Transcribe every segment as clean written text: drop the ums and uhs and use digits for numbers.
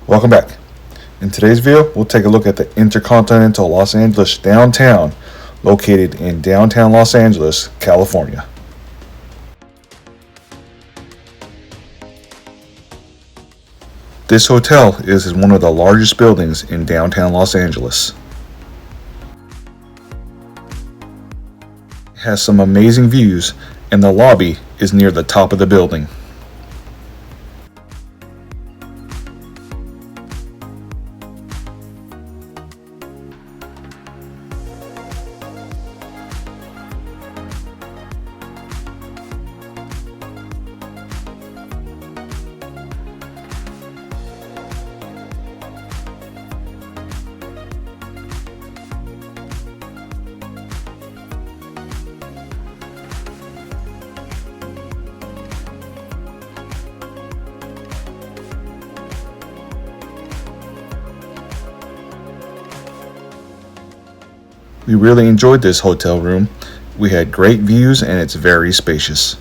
Welcome back. In today's video, we'll take a look at the InterContinental Los Angeles downtown, located in downtown Los Angeles, California. This hotel is one of the largest buildings in downtown Los Angeles. It has some amazing views, and the lobby is near the top of the building. We really enjoyed this hotel room. We had great views and it's very spacious.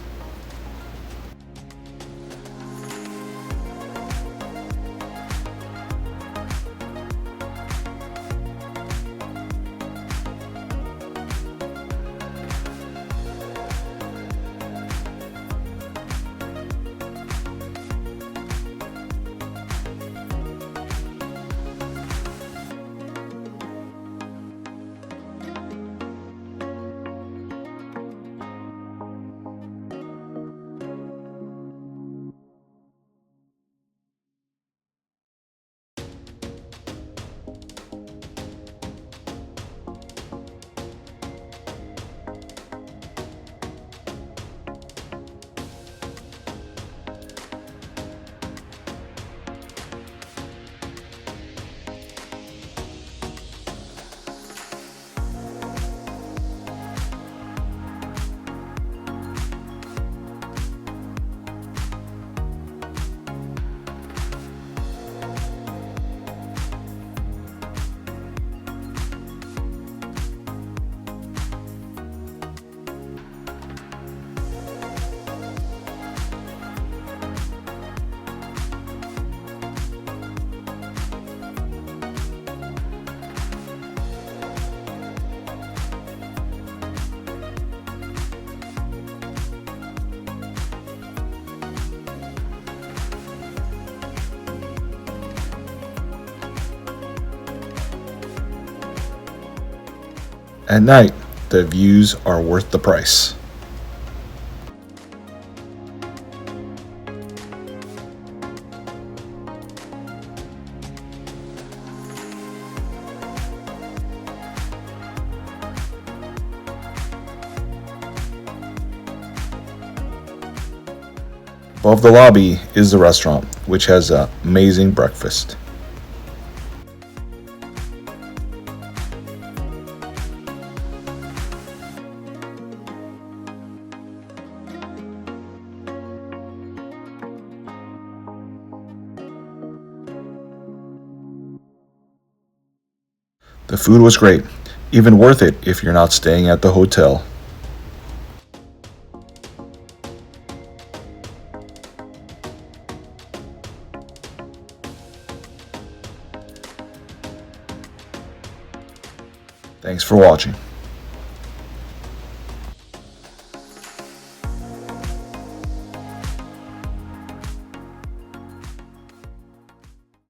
At night, the views are worth the price. Above the lobby is the restaurant, which has an amazing breakfast. The food was great, even worth it if you're not staying at the hotel. Thanks for watching.